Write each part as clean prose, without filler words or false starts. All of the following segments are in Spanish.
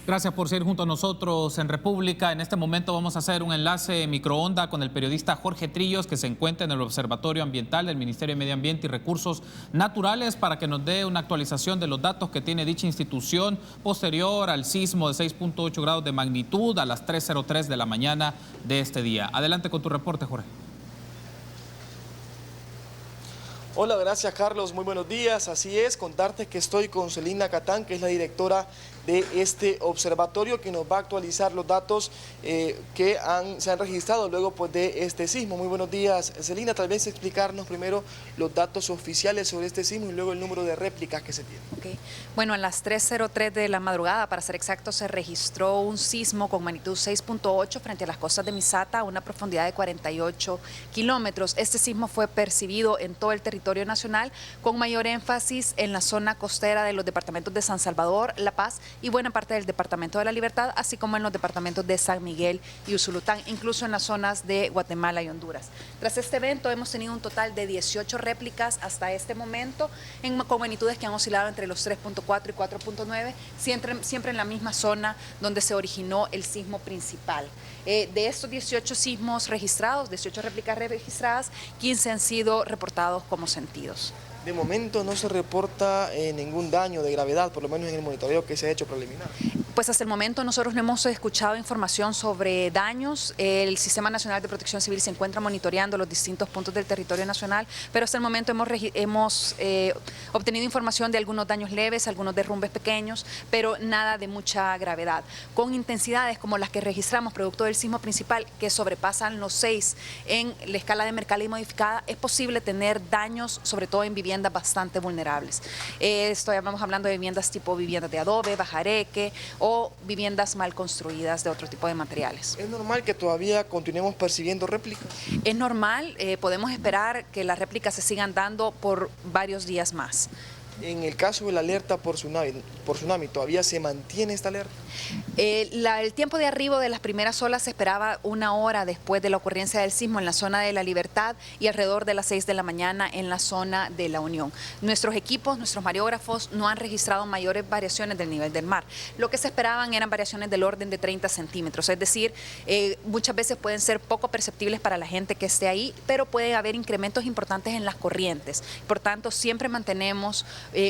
Gracias por seguir junto a nosotros en República. En este momento vamos a hacer un enlace microonda con el periodista Jorge Trillos, que se encuentra en el Observatorio Ambiental del Ministerio de Medio Ambiente y Recursos Naturales, para que nos dé una actualización de los datos que tiene dicha institución posterior al sismo de 6.8 grados de magnitud a las 3:03 de la mañana de este día. Adelante con tu reporte, Jorge. Hola, gracias Carlos, muy buenos días. Así es, contarte que estoy con Celina Catán, que es la directora de este observatorio, que nos va a actualizar los datos que se han registrado luego pues, de este sismo. Muy buenos días, Celina. Tal vez explicarnos primero los datos oficiales sobre este sismo y luego el número de réplicas que se tiene. Okay. Bueno, a las 3:03 de la madrugada, para ser exacto, se registró un sismo con magnitud 6.8 frente a las costas de Misata a una profundidad de 48 kilómetros. Este sismo fue percibido en todo el territorio nacional, con mayor énfasis en la zona costera de los departamentos de San Salvador, La Paz y buena parte del departamento de La Libertad, así como en los departamentos de San Miguel y Usulután, incluso en las zonas de Guatemala y Honduras. Tras este evento hemos tenido un total de 18 réplicas hasta este momento, con magnitudes que han oscilado entre los 3.4 y 4.9, siempre en la misma zona donde se originó el sismo principal. De estos 18 sismos registrados, 18 réplicas registradas, 15 han sido reportados como sentidos. De momento no se reporta ningún daño de gravedad, por lo menos en el monitoreo que se ha hecho preliminar. Pues hasta el momento nosotros no hemos escuchado información sobre daños. El Sistema Nacional de Protección Civil se encuentra monitoreando los distintos puntos del territorio nacional, pero hasta el momento hemos obtenido información de algunos daños leves, algunos derrumbes pequeños, pero nada de mucha gravedad. Con intensidades como las que registramos producto del sismo principal, que sobrepasan los 6 en la escala de Mercalli modificada, es posible tener daños, sobre todo en viviendas bastante vulnerables. Estamos hablando de viviendas tipo viviendas de adobe, bajareque o viviendas mal construidas de otro tipo de materiales. ¿Es normal que todavía continuemos percibiendo réplicas? Es normal, podemos esperar que las réplicas se sigan dando por varios días más. En el caso de la alerta por tsunami, ¿todavía se mantiene esta alerta? El tiempo de arribo de las primeras olas se esperaba 1 hora después de la ocurrencia del sismo en la zona de La Libertad y alrededor de las 6 de la mañana en la zona de La Unión. Nuestros equipos, nuestros mareógrafos no han registrado mayores variaciones del nivel del mar. Lo que se esperaban eran variaciones del orden de 30 centímetros, es decir, muchas veces pueden ser poco perceptibles para la gente que esté ahí, pero puede haber incrementos importantes en las corrientes. Por tanto, siempre mantenemos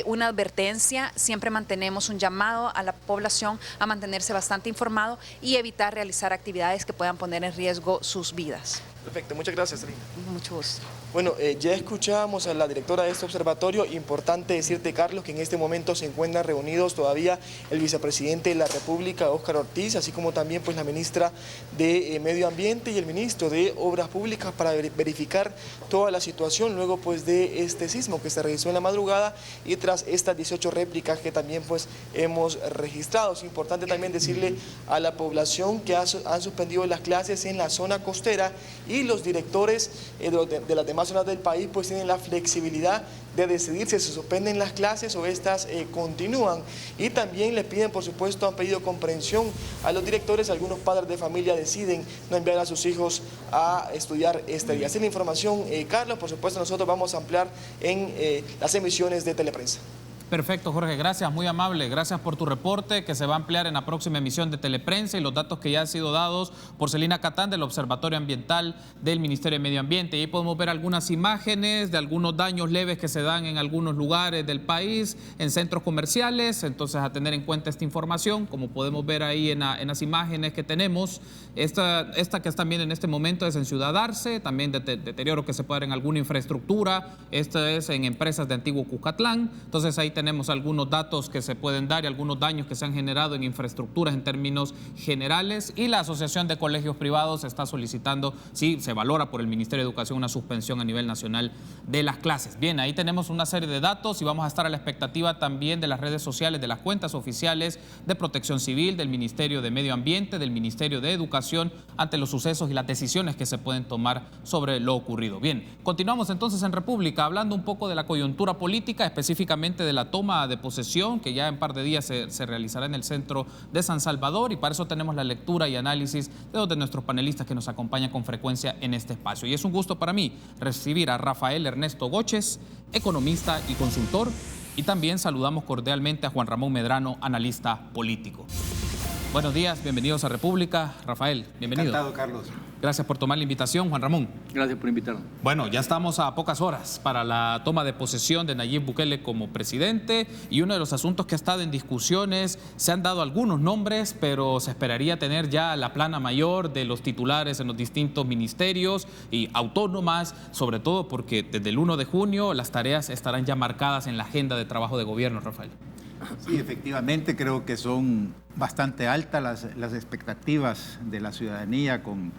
una advertencia, siempre mantenemos un llamado a la población a mantenerse bastante informado y evitar realizar actividades que puedan poner en riesgo sus vidas. Perfecto, muchas gracias, Celina. Mucho gusto. Bueno, ya escuchábamos a la directora de este observatorio. Importante decirte, Carlos, que en este momento se encuentran reunidos todavía el vicepresidente de la República, Óscar Ortiz, así como también pues, la ministra de Medio Ambiente y el ministro de Obras Públicas para verificar toda la situación luego pues, de este sismo que se registró en la madrugada y tras estas 18 réplicas que también pues, hemos registrado. Es importante también decirle a la población que han suspendido las clases en la zona costera y los directores de las demás zonas del país pues tienen la flexibilidad de decidir si se suspenden las clases o estas continúan, y también les piden, por supuesto, han pedido comprensión a los directores. Algunos padres de familia deciden no enviar a sus hijos a estudiar este día. Así es la información, Carlos. Por supuesto, nosotros vamos a ampliar en las emisiones de Teleprensa. Perfecto, Jorge, gracias, muy amable. Gracias por tu reporte, que se va a ampliar en la próxima emisión de Teleprensa, y los datos que ya han sido dados por Celina Catán del Observatorio Ambiental del Ministerio de Medio Ambiente. Y ahí podemos ver algunas imágenes de algunos daños leves que se dan en algunos lugares del país, en centros comerciales. Entonces, a tener en cuenta esta información, como podemos ver ahí en las imágenes que tenemos. Esta que están viendo en este momento es en Ciudad Arce, también deterioro que se puede dar en alguna infraestructura. Esta es en empresas de Antiguo Cucatlán. Entonces, ahí tenemos algunos datos que se pueden dar y algunos daños que se han generado en infraestructuras en términos generales, y la Asociación de Colegios Privados está solicitando, si se valora por el Ministerio de Educación, una suspensión a nivel nacional de las clases. Bien, ahí tenemos una serie de datos y vamos a estar a la expectativa también de las redes sociales, de las cuentas oficiales de Protección Civil, del Ministerio de Medio Ambiente, del Ministerio de Educación, ante los sucesos y las decisiones que se pueden tomar sobre lo ocurrido. Bien, continuamos entonces en República hablando un poco de la coyuntura política, específicamente de la toma de posesión, que ya en par de días se realizará en el centro de San Salvador, y para eso tenemos la lectura y análisis de dos de nuestros panelistas que nos acompañan con frecuencia en este espacio. Y es un gusto para mí recibir a Rafael Ernesto Goches, economista y consultor, y también saludamos cordialmente a Juan Ramón Medrano, analista político. Buenos días, bienvenidos a República. Rafael, bienvenido. Encantado, Carlos. Gracias por tomar la invitación, Juan Ramón. Gracias por invitarnos. Bueno, ya estamos a pocas horas para la toma de posesión de Nayib Bukele como presidente, y uno de los asuntos que ha estado en discusiones, se han dado algunos nombres, pero se esperaría tener ya la plana mayor de los titulares en los distintos ministerios y autónomas, sobre todo porque desde el 1 de junio las tareas estarán ya marcadas en la agenda de trabajo de gobierno, Rafael. Sí, efectivamente, creo que son bastante altas las expectativas de la ciudadanía con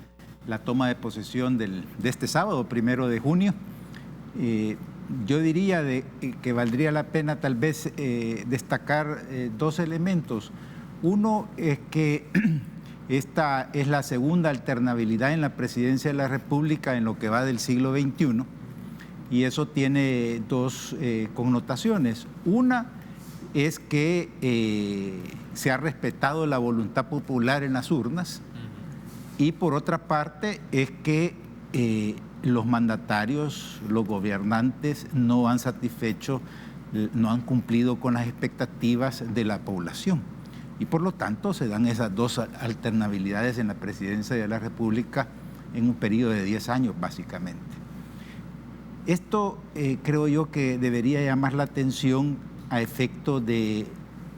la toma de posesión de este sábado, 1 de junio. Yo diría que valdría la pena tal vez destacar dos elementos. Uno es que esta es la segunda alternabilidad en la presidencia de la República en lo que va del siglo XXI, y eso tiene dos connotaciones. Una es que se ha respetado la voluntad popular en las urnas, y por otra parte es que los mandatarios, los gobernantes no han satisfecho, no han cumplido con las expectativas de la población, y por lo tanto se dan esas dos alternabilidades en la presidencia de la República en un periodo de 10 años básicamente. Esto creo yo que debería llamar la atención a efecto de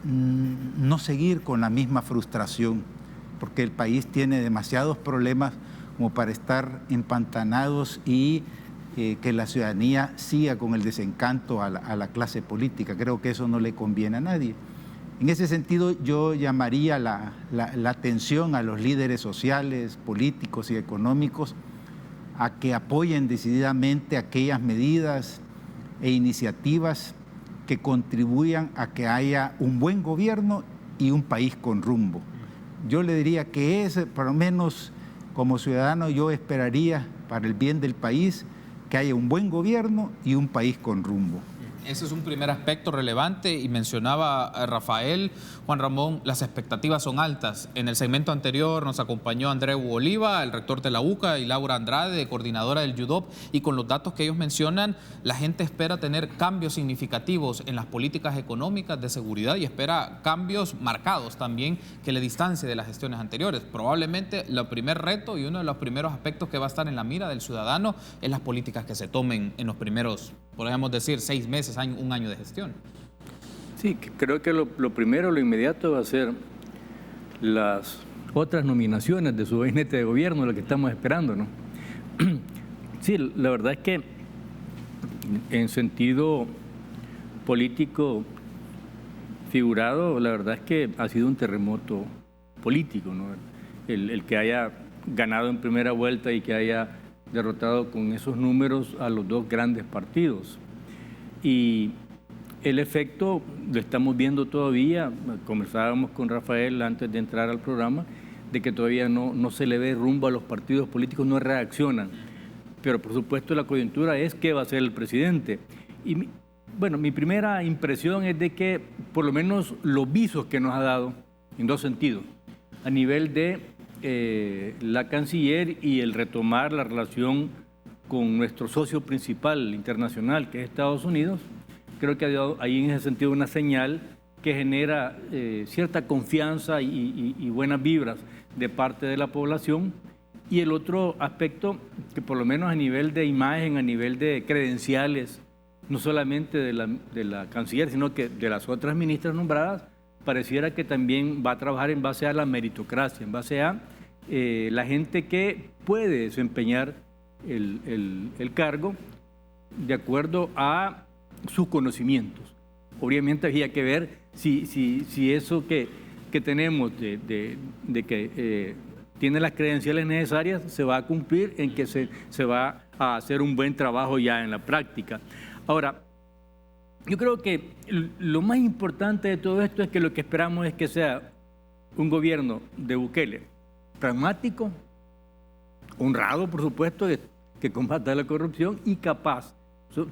no seguir con la misma frustración, porque el país tiene demasiados problemas como para estar empantanados y que la ciudadanía siga con el desencanto a la clase política. Creo que eso no le conviene a nadie. En ese sentido, yo llamaría la atención a los líderes sociales, políticos y económicos a que apoyen decididamente aquellas medidas e iniciativas que contribuyan a que haya un buen gobierno y un país con rumbo. Yo le diría que por lo menos como ciudadano, yo esperaría para el bien del país que haya un buen gobierno y un país con rumbo. Ese es un primer aspecto relevante, y mencionaba Rafael, Juan Ramón, las expectativas son altas. En el segmento anterior nos acompañó Andreu Oliva, el rector de la UCA, y Laura Andrade, coordinadora del YUDOP, y con los datos que ellos mencionan, la gente espera tener cambios significativos en las políticas económicas de seguridad, y espera cambios marcados también que le distancie de las gestiones anteriores. Probablemente el primer reto y uno de los primeros aspectos que va a estar en la mira del ciudadano es las políticas que se tomen en los primeros, podríamos decir, 6 meses, un año de gestión. Sí, creo que lo primero, lo inmediato va a ser las otras nominaciones de su gabinete de gobierno, lo que estamos esperando, ¿no? Sí, la verdad es que en sentido político figurado, la verdad es que ha sido un terremoto político, ¿no? El que haya ganado en primera vuelta y que haya derrotado con esos números a los dos grandes partidos. Y el efecto lo estamos viendo todavía. Conversábamos con Rafael antes de entrar al programa, de que todavía no se le ve rumbo a los partidos políticos, no reaccionan. Pero por supuesto la coyuntura es qué va a hacer el presidente. Y bueno, mi primera impresión es de que por lo menos los visos que nos ha dado, en dos sentidos, a nivel de la canciller y el retomar la relación con nuestro socio principal internacional, que es Estados Unidos, creo que ha dado ahí en ese sentido una señal que genera cierta confianza y buenas vibras de parte de la población. Y el otro aspecto, que por lo menos a nivel de imagen, a nivel de credenciales, no solamente de la canciller, sino que de las otras ministras nombradas, pareciera que también va a trabajar en base a la meritocracia, en base a la gente que puede desempeñar el cargo de acuerdo a sus conocimientos. Obviamente había que ver si eso que tenemos de que tiene las credenciales necesarias se va a cumplir, en que se va a hacer un buen trabajo ya en la práctica. Ahora, yo creo que lo más importante de todo esto es que lo que esperamos es que sea un gobierno de Bukele pragmático, honrado, por supuesto, que combata la corrupción y capaz.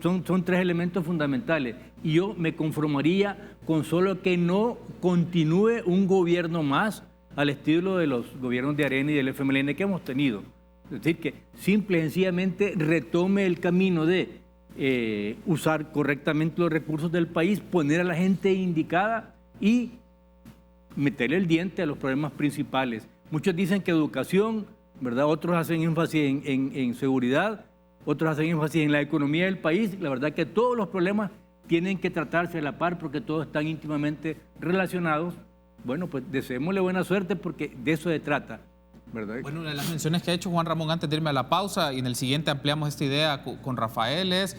Son tres elementos fundamentales. Y yo me conformaría con solo que no continúe un gobierno más al estilo de los gobiernos de Arena y del FMLN que hemos tenido. Es decir, que simple y sencillamente retome el camino de usar correctamente los recursos del país, poner a la gente indicada y meterle el diente a los problemas principales. Muchos dicen que educación, ¿verdad? Otros hacen énfasis en seguridad, otros hacen énfasis en la economía del país. La verdad que todos los problemas tienen que tratarse a la par porque todos están íntimamente relacionados. Bueno, pues deseémosle buena suerte porque de eso se trata, ¿verdad? Bueno, una de las menciones que ha hecho Juan Ramón antes de irme a la pausa, y en el siguiente ampliamos esta idea con Rafael, es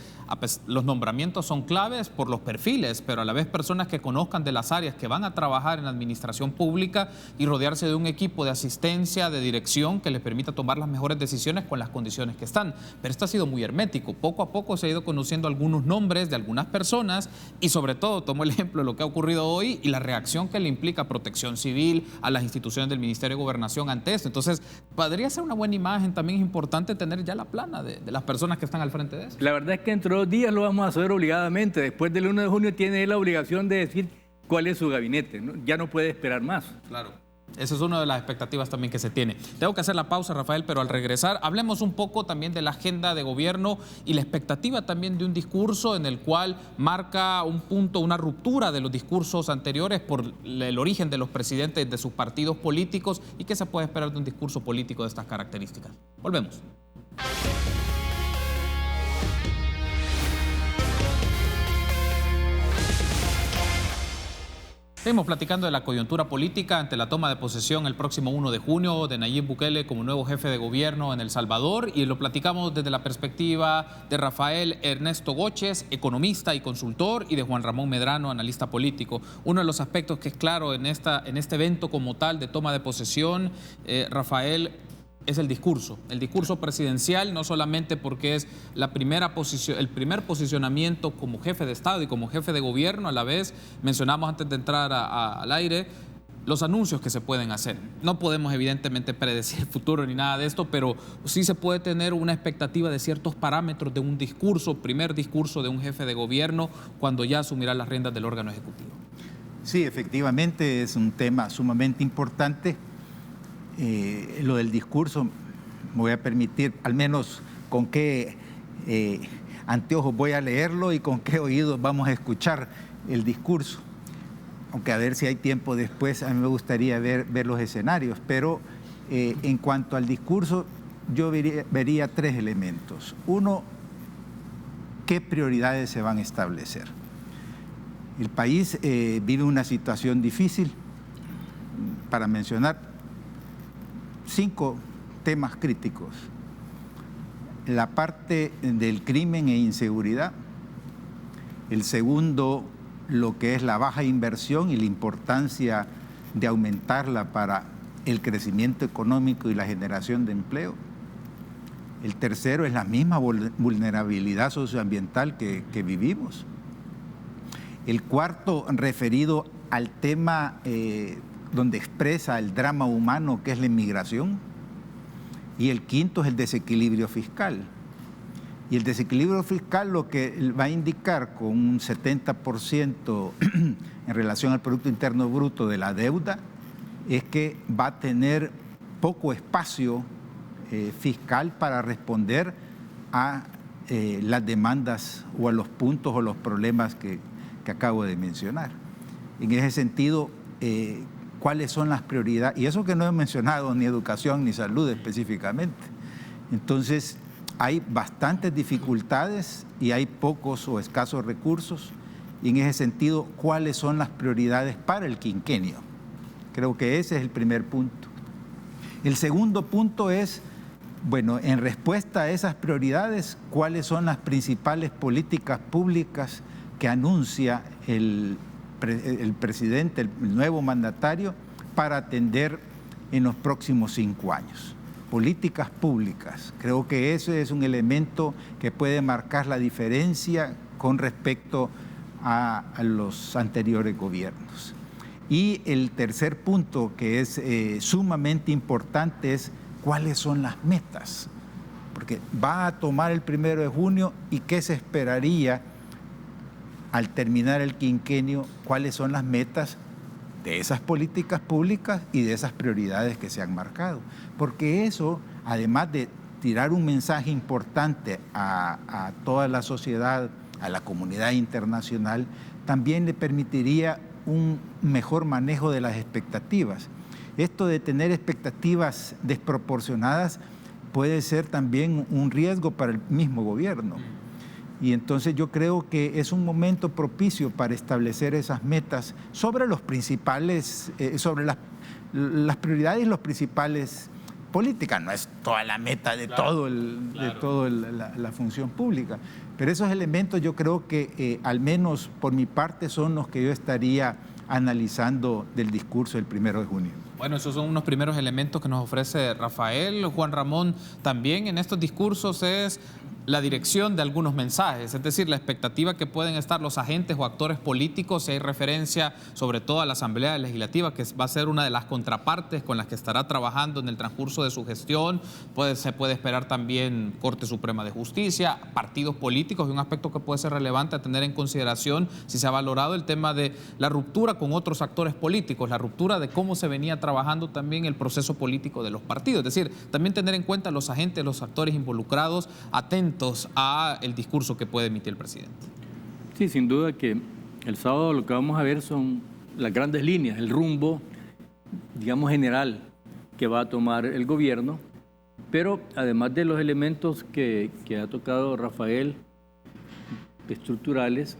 los nombramientos son claves por los perfiles, pero a la vez personas que conozcan de las áreas que van a trabajar en la administración pública y rodearse de un equipo de asistencia, de dirección que les permita tomar las mejores decisiones con las condiciones que están. Pero esto ha sido muy hermético. Poco a poco se ha ido conociendo algunos nombres de algunas personas y sobre todo tomo el ejemplo de lo que ha ocurrido hoy y la reacción que le implica Protección Civil a las instituciones del Ministerio de Gobernación ante esto. Entonces, podría ser una buena imagen. También es importante tener ya la plana de las personas que están al frente de eso. La verdad es que dentro de 2 días lo vamos a hacer obligadamente. Después del 1 de junio tiene él la obligación de decir cuál es su gabinete, ¿no? Ya no puede esperar más. Claro. Esa es una de las expectativas también que se tiene. Tengo que hacer la pausa, Rafael, pero al regresar hablemos un poco también de la agenda de gobierno y la expectativa también de un discurso en el cual marca un punto, una ruptura de los discursos anteriores por el origen de los presidentes de sus partidos políticos y qué se puede esperar de un discurso político de estas características. Volvemos. Seguimos platicando de la coyuntura política ante la toma de posesión el próximo 1 de junio de Nayib Bukele como nuevo jefe de gobierno en El Salvador, y lo platicamos desde la perspectiva de Rafael Ernesto Goches, economista y consultor, y de Juan Ramón Medrano, analista político. Uno de los aspectos que es claro en este evento como tal de toma de posesión, Rafael, es el discurso presidencial, no solamente porque es el primer posicionamiento como jefe de Estado y como jefe de gobierno. A la vez mencionamos antes de entrar al aire los anuncios que se pueden hacer. No podemos evidentemente predecir el futuro ni nada de esto, pero sí se puede tener una expectativa de ciertos parámetros de un primer discurso de un jefe de gobierno cuando ya asumirá las riendas del órgano ejecutivo. Sí, efectivamente es un tema sumamente importante. Lo del discurso, me voy a permitir, al menos con qué anteojos voy a leerlo y con qué oídos vamos a escuchar el discurso. Aunque a ver si hay tiempo después, a mí me gustaría ver los escenarios. Pero en cuanto al discurso, yo vería 3 elementos. Uno, ¿qué prioridades se van a establecer? El país vive una situación difícil. Para mencionar 5 temas críticos: la parte del crimen e inseguridad, el segundo, lo que es la baja inversión y la importancia de aumentarla para el crecimiento económico y la generación de empleo, el tercero es la misma vulnerabilidad socioambiental que vivimos, el cuarto referido al tema donde expresa el drama humano que es la inmigración, y el quinto es el desequilibrio fiscal. Y el desequilibrio fiscal lo que va a indicar con un 70% en relación al Producto Interno Bruto de la deuda es que va a tener poco espacio fiscal para responder a las demandas o a los puntos o los problemas que acabo de mencionar. En ese sentido, cuáles son las prioridades, y eso que no he mencionado ni educación ni salud específicamente. Entonces, hay bastantes dificultades y hay pocos o escasos recursos, y en ese sentido, ¿cuáles son las prioridades para el quinquenio? Creo que ese es el primer punto. El segundo punto es, bueno, en respuesta a esas prioridades, ¿cuáles son las principales políticas públicas que anuncia el presidente, el nuevo mandatario, para atender en los próximos 5 años? Políticas públicas. Creo que ese es un elemento que puede marcar la diferencia con respecto a los anteriores gobiernos. Y el tercer punto, que es sumamente importante, es cuáles son las metas. Porque va a tomar el 1 de junio y qué se esperaría al terminar el quinquenio, cuáles son las metas de esas políticas públicas y de esas prioridades que se han marcado. Porque eso, además de tirar un mensaje importante a toda la sociedad, a la comunidad internacional, también le permitiría un mejor manejo de las expectativas. Esto de tener expectativas desproporcionadas puede ser también un riesgo para el mismo gobierno. Y entonces yo creo que es un momento propicio para establecer esas metas sobre los principales, sobre las prioridades y los principales políticas. No es toda la meta de toda la función pública, pero esos elementos yo creo que al menos por mi parte son los que yo estaría analizando del discurso del 1 de junio. Bueno, esos son unos primeros elementos que nos ofrece Rafael. Juan Ramón, también en estos discursos es la dirección de algunos mensajes, es decir, la expectativa que pueden estar los agentes o actores políticos, si hay referencia sobre todo a la Asamblea Legislativa, que va a ser una de las contrapartes con las que estará trabajando en el transcurso de su gestión. Se puede esperar también Corte Suprema de Justicia, partidos políticos, y un aspecto que puede ser relevante a tener en consideración si se ha valorado el tema de la ruptura con otros actores políticos, la ruptura de cómo se venía trabajando también el proceso político de los partidos, es decir, también tener en cuenta los agentes, los actores involucrados, atentos a el discurso que puede emitir el presidente. Sí, sin duda que el sábado lo que vamos a ver son las grandes líneas, el rumbo, digamos, general que va a tomar el gobierno, pero además de los elementos que ha tocado Rafael, estructurales,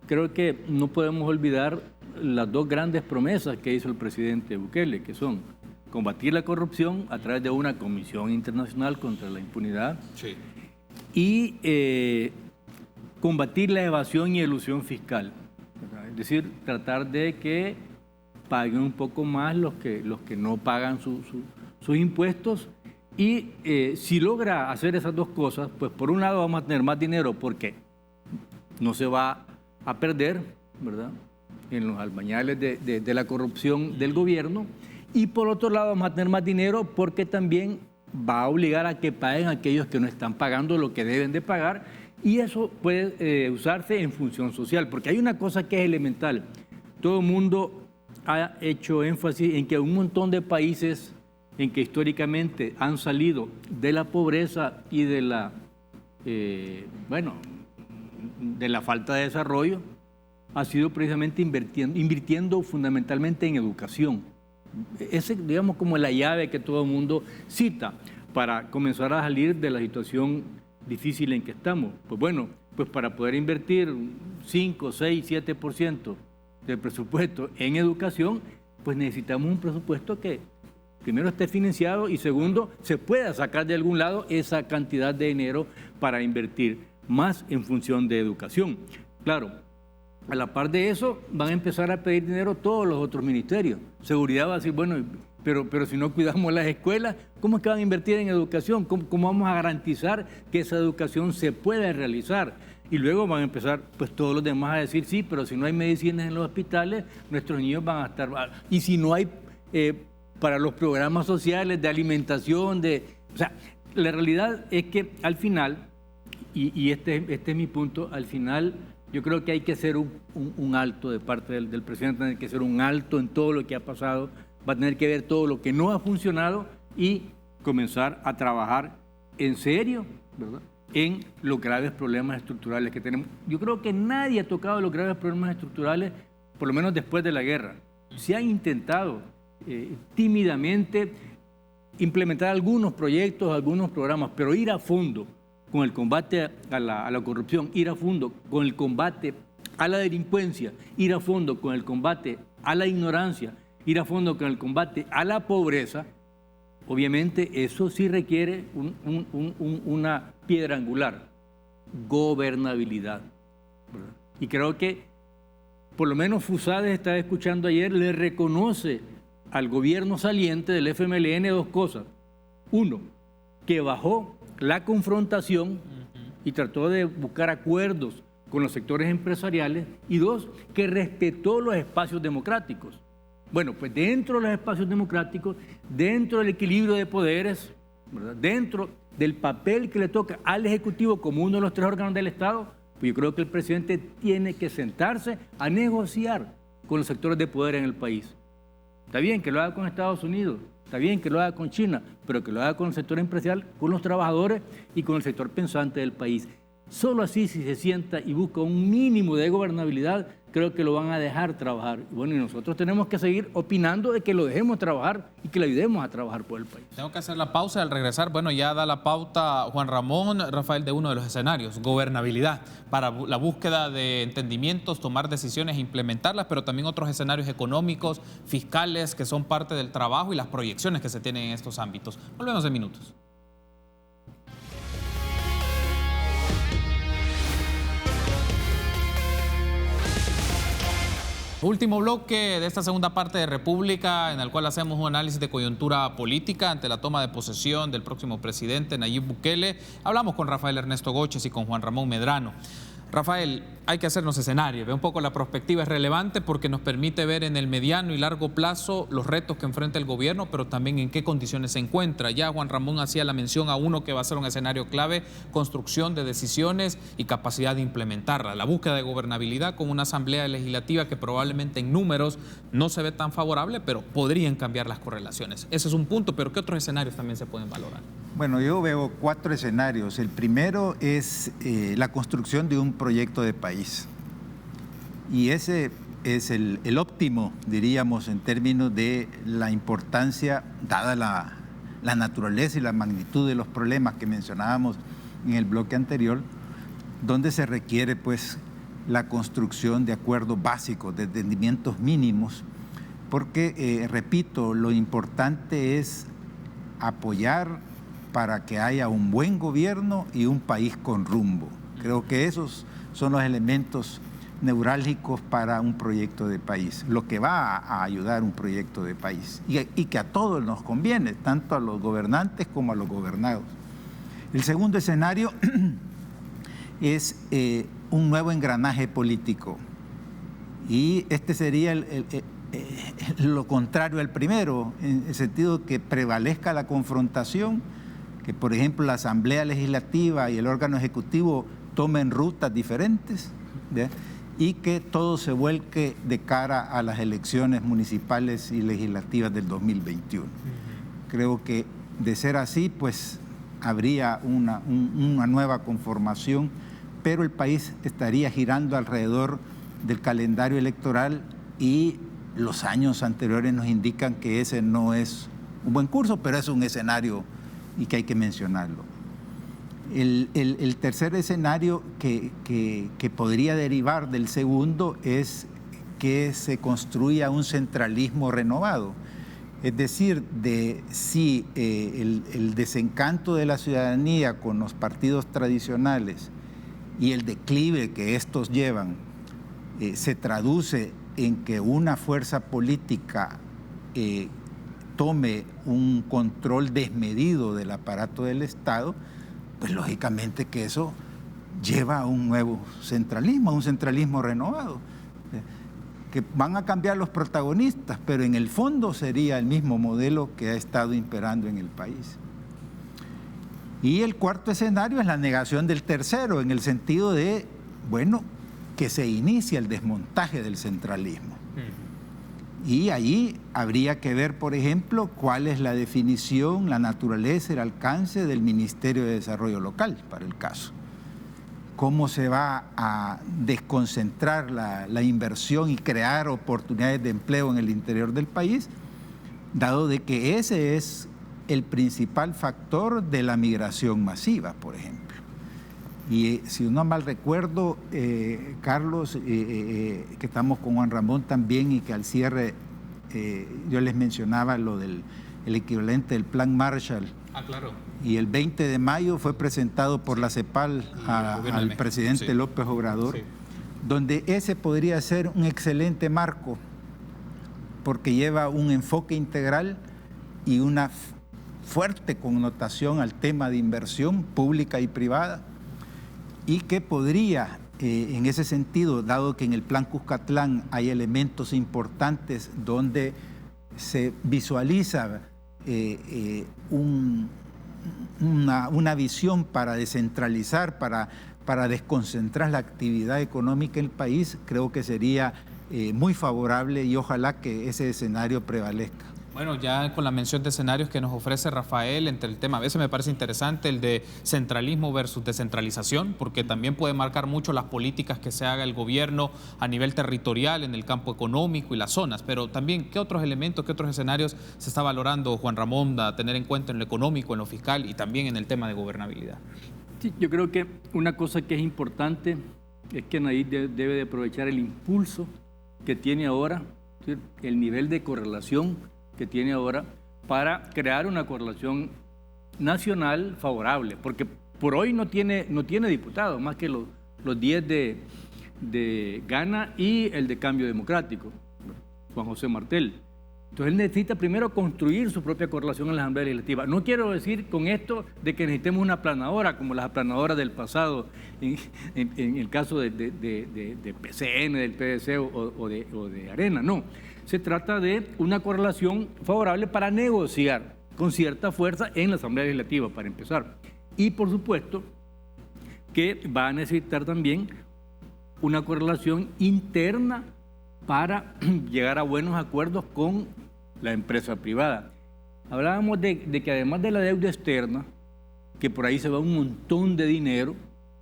creo que no podemos olvidar las dos grandes promesas que hizo el presidente Bukele, que son combatir la corrupción a través de una comisión internacional contra la impunidad. Sí. Y combatir la evasión y elusión fiscal, ¿verdad? Es decir, tratar de que paguen un poco más los que no pagan sus impuestos. Y si logra hacer esas dos cosas, pues por un lado vamos a tener más dinero porque no se va a perder, ¿verdad?, en los albañales de la corrupción del gobierno, y por otro lado vamos a tener más dinero porque también va a obligar a que paguen aquellos que no están pagando lo que deben de pagar, y eso puede usarse en función social, porque hay una cosa que es elemental. Todo el mundo ha hecho énfasis en que un montón de países en que históricamente han salido de la pobreza y de la, de la falta de desarrollo, ha sido precisamente invirtiendo fundamentalmente en educación. Ese, digamos, como la llave que todo el mundo cita para comenzar a salir de la situación difícil en que estamos. Pues bueno, pues para poder invertir 5, 6, 7% del presupuesto en educación, pues necesitamos un presupuesto que primero esté financiado y segundo, se pueda sacar de algún lado esa cantidad de dinero para invertir más en función de educación. Claro, a la par de eso, van a empezar a pedir dinero todos los otros ministerios. Seguridad va a decir, bueno, pero si no cuidamos las escuelas, ¿cómo es que van a invertir en educación? ¿Cómo vamos a garantizar que esa educación se pueda realizar? Y luego van a empezar, pues todos los demás a decir, sí, pero si no hay medicinas en los hospitales, nuestros niños van a estar... Y si no hay para los programas sociales de alimentación, o sea, la realidad es que al final, y este es mi punto, al final... Yo creo que hay que hacer un alto de parte del presidente, hay que hacer un alto en todo lo que ha pasado, va a tener que ver todo lo que no ha funcionado y comenzar a trabajar en serio, ¿verdad?, en los graves problemas estructurales que tenemos. Yo creo que nadie ha tocado los graves problemas estructurales, por lo menos después de la guerra. Se han intentado tímidamente implementar algunos proyectos, algunos programas, pero ir a fondo con el combate a la corrupción, ir a fondo con el combate a la delincuencia, ir a fondo con el combate a la ignorancia, ir a fondo con el combate a la pobreza, obviamente eso sí requiere una piedra angular, gobernabilidad, ¿verdad? Y creo que por lo menos Fusades, estaba escuchando ayer, le reconoce al gobierno saliente del FMLN dos cosas. Uno, que bajó la confrontación y trató de buscar acuerdos con los sectores empresariales, y dos, que respetó los espacios democráticos. Bueno, pues dentro de los espacios democráticos, dentro del equilibrio de poderes, ¿verdad?, dentro del papel que le toca al Ejecutivo como uno de los tres órganos del Estado, pues yo creo que el presidente tiene que sentarse a negociar con los sectores de poder en el país. Está bien que lo haga con Estados Unidos, está bien que lo haga con China, pero que lo haga con el sector empresarial, con los trabajadores y con el sector pensante del país. Solo así, si se sienta y busca un mínimo de gobernabilidad, creo que lo van a dejar trabajar. Bueno, y nosotros tenemos que seguir opinando de que lo dejemos trabajar y que le ayudemos a trabajar por el país. Tengo que hacer la pausa. Al regresar, bueno, ya da la pauta Juan Ramón, Rafael, de uno de los escenarios, gobernabilidad, para la búsqueda de entendimientos, tomar decisiones e implementarlas, pero también otros escenarios económicos, fiscales, que son parte del trabajo y las proyecciones que se tienen en estos ámbitos. Volvemos en minutos. Último bloque de esta segunda parte de República, en el cual hacemos un análisis de coyuntura política ante la toma de posesión del próximo presidente Nayib Bukele. Hablamos con Rafael Ernesto Goches y con Juan Ramón Medrano. Rafael, hay que hacernos escenarios. Un poco la perspectiva es relevante porque nos permite ver en el mediano y largo plazo los retos que enfrenta el gobierno, pero también en qué condiciones se encuentra. Ya Juan Ramón hacía la mención a uno que va a ser un escenario clave: construcción de decisiones y capacidad de implementarla. La búsqueda de gobernabilidad con una asamblea legislativa que probablemente en números no se ve tan favorable, pero podrían cambiar las correlaciones. Ese es un punto, pero ¿qué otros escenarios también se pueden valorar? Bueno, yo veo 4 escenarios. El primero es la construcción de un proyecto de país. Y ese es el óptimo, diríamos, en términos de la importancia, dada la naturaleza y la magnitud de los problemas que mencionábamos en el bloque anterior, donde se requiere pues la construcción de acuerdos básicos, de entendimientos mínimos, porque, repito, lo importante es apoyar para que haya un buen gobierno y un país con rumbo. Creo que esos son los elementos neurálgicos para un proyecto de país, lo que va a ayudar un proyecto de país y que a todos nos conviene, tanto a los gobernantes como a los gobernados. El segundo escenario es un nuevo engranaje político, y este sería lo contrario al primero, en el sentido que prevalezca la confrontación, que por ejemplo la Asamblea Legislativa y el órgano ejecutivo tomen rutas diferentes, ¿ya?, y que todo se vuelque de cara a las elecciones municipales y legislativas del 2021. Creo que de ser así, pues habría una nueva conformación, pero el país estaría girando alrededor del calendario electoral, y los años anteriores nos indican que ese no es un buen curso, pero es un escenario y que hay que mencionarlo. El tercer escenario que podría derivar del segundo es que se construya un centralismo renovado. Es decir, si el desencanto de la ciudadanía con los partidos tradicionales y el declive que estos llevan se traduce en que una fuerza política tome un control desmedido del aparato del Estado, pues lógicamente que eso lleva a un nuevo centralismo, a un centralismo renovado, que van a cambiar los protagonistas, pero en el fondo sería el mismo modelo que ha estado imperando en el país. Y el cuarto escenario es la negación del tercero, en el sentido de, bueno, que se inicia el desmontaje del centralismo. Y ahí habría que ver, por ejemplo, cuál es la definición, la naturaleza, el alcance del Ministerio de Desarrollo Local, para el caso. Cómo se va a desconcentrar la inversión y crear oportunidades de empleo en el interior del país, dado de que ese es el principal factor de la migración masiva, por ejemplo. Y si no mal recuerdo, Carlos, que estamos con Juan Ramón también, y que al cierre yo les mencionaba lo del equivalente del Plan Marshall. Ah, claro. Y el 20 de mayo fue presentado por la CEPAL al presidente López Obrador, donde ese podría ser un excelente marco, porque lleva un enfoque integral y una fuerte connotación al tema de inversión pública y privada, y que podría, en ese sentido, dado que en el Plan Cuscatlán hay elementos importantes donde se visualiza una visión para descentralizar, para desconcentrar la actividad económica en el país, creo que sería muy favorable, y ojalá que ese escenario prevalezca. Bueno, ya con la mención de escenarios que nos ofrece Rafael entre el tema, a veces me parece interesante el de centralismo versus descentralización, porque también puede marcar mucho las políticas que se haga el gobierno a nivel territorial, en el campo económico y las zonas, pero también, ¿qué otros elementos, qué otros escenarios se está valorando, Juan Ramón, a tener en cuenta en lo económico, en lo fiscal y también en el tema de gobernabilidad? Sí, yo creo que una cosa que es importante es que Nayarit debe de aprovechar el impulso que tiene ahora, ¿sí?, el nivel de correlación que tiene ahora para crear una correlación nacional favorable, porque por hoy no tiene diputados, más que los 10 de Gana y el de Cambio Democrático, Juan José Martel. Entonces él necesita primero construir su propia correlación en la Asamblea Legislativa. No quiero decir con esto de que necesitemos una aplanadora como las aplanadoras del pasado, en el caso de PCN, del PDC o de Arena, no. Se trata de una correlación favorable para negociar con cierta fuerza en la Asamblea Legislativa, para empezar. Y por supuesto que va a necesitar también una correlación interna para llegar a buenos acuerdos con la empresa privada. Hablábamos de que además de la deuda externa, que por ahí se va un montón de dinero,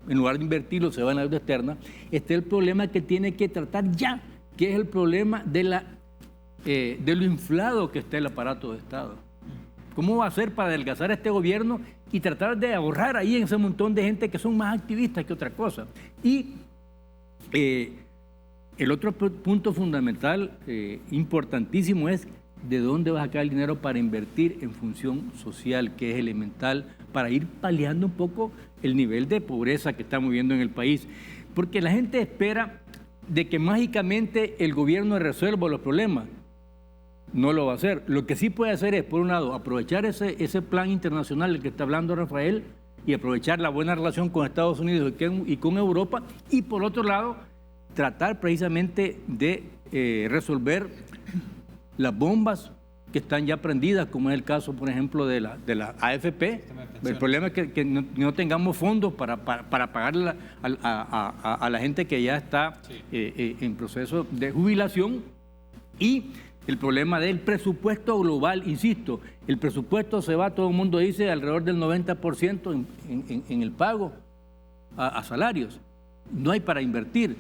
en lugar de invertirlo se va en la deuda externa, está el problema que tiene que tratar ya, que es el problema de lo inflado que está el aparato de Estado. ¿Cómo va a ser para adelgazar a este gobierno y tratar de ahorrar ahí en ese montón de gente que son más activistas que otra cosa? Y el otro punto fundamental, importantísimo, es de dónde va a sacar el dinero para invertir en función social, que es elemental para ir paliando un poco el nivel de pobreza que estamos viendo en el país. Porque la gente espera de que mágicamente el gobierno resuelva los problemas. No lo va a hacer. Lo que sí puede hacer es, por un lado, aprovechar ese plan internacional del que está hablando Rafael y aprovechar la buena relación con Estados Unidos y con Europa, y por otro lado, tratar precisamente de resolver las bombas que están ya prendidas, como es el caso, por ejemplo, de la AFP. El problema es que no tengamos fondos para pagarle a la gente que ya está en proceso de jubilación, y el problema del presupuesto global. Insisto, el presupuesto se va, todo el mundo dice, alrededor del 90% en el pago a salarios. No hay para invertir.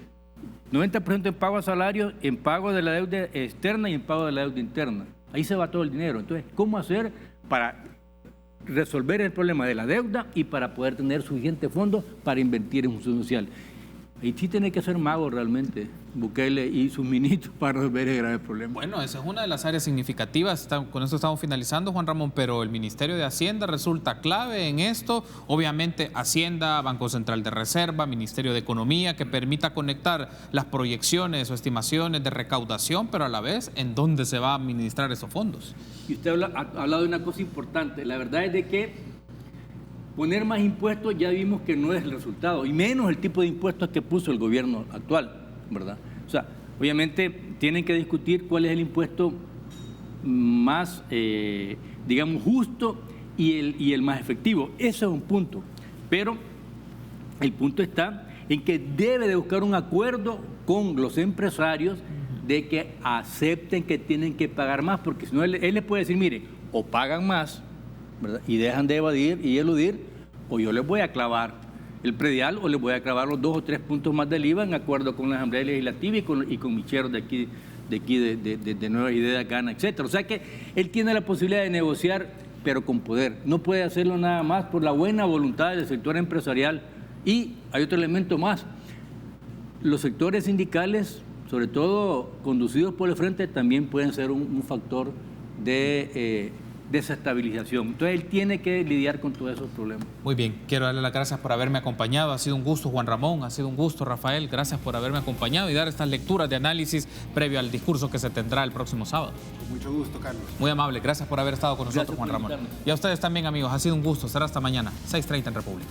90% en pago a salarios, en pago de la deuda externa y en pago de la deuda interna. Ahí se va todo el dinero. Entonces, ¿cómo hacer para resolver el problema de la deuda y para poder tener suficientes fondos para invertir en función social? Ahí sí tiene que ser mago realmente, Bukele y sus ministros, para resolver ese grave problema. Bueno, esa es una de las áreas significativas. Con esto estamos finalizando, Juan Ramón, pero el Ministerio de Hacienda resulta clave en esto. Obviamente Hacienda, Banco Central de Reserva, Ministerio de Economía, que permita conectar las proyecciones o estimaciones de recaudación, pero a la vez, ¿en dónde se va a administrar esos fondos? Y usted ha hablado de una cosa importante. La verdad es de que poner más impuestos ya vimos que no es el resultado, y menos el tipo de impuestos que puso el gobierno actual, ¿verdad? O sea, obviamente tienen que discutir cuál es el impuesto más, digamos, justo y el más efectivo. Ese es un punto. Pero el punto está en que debe de buscar un acuerdo con los empresarios de que acepten que tienen que pagar más, porque si no él les puede decir, mire, o pagan más, ¿verdad?, y dejan de evadir y eludir, o yo les voy a clavar el predial o les voy a clavar los 2 o 3 puntos más del IVA en acuerdo con la Asamblea Legislativa y con mis cheros de aquí de Nueva Ideas, Gana, etcétera. O sea que él tiene la posibilidad de negociar, pero con poder. No puede hacerlo nada más por la buena voluntad del sector empresarial. Y hay otro elemento más. Los sectores sindicales, sobre todo conducidos por el Frente, también pueden ser un factor de desestabilización. Entonces él tiene que lidiar con todos esos problemas. Muy bien, quiero darle las gracias por haberme acompañado. Ha sido un gusto, Juan Ramón, ha sido un gusto, Rafael. Gracias por haberme acompañado y dar estas lecturas de análisis previo al discurso que se tendrá el próximo sábado. Con mucho gusto, Carlos. Muy amable, gracias por haber estado con nosotros, Juan Ramón. Y a ustedes también, amigos, ha sido un gusto. Será hasta mañana, 6:30 en República.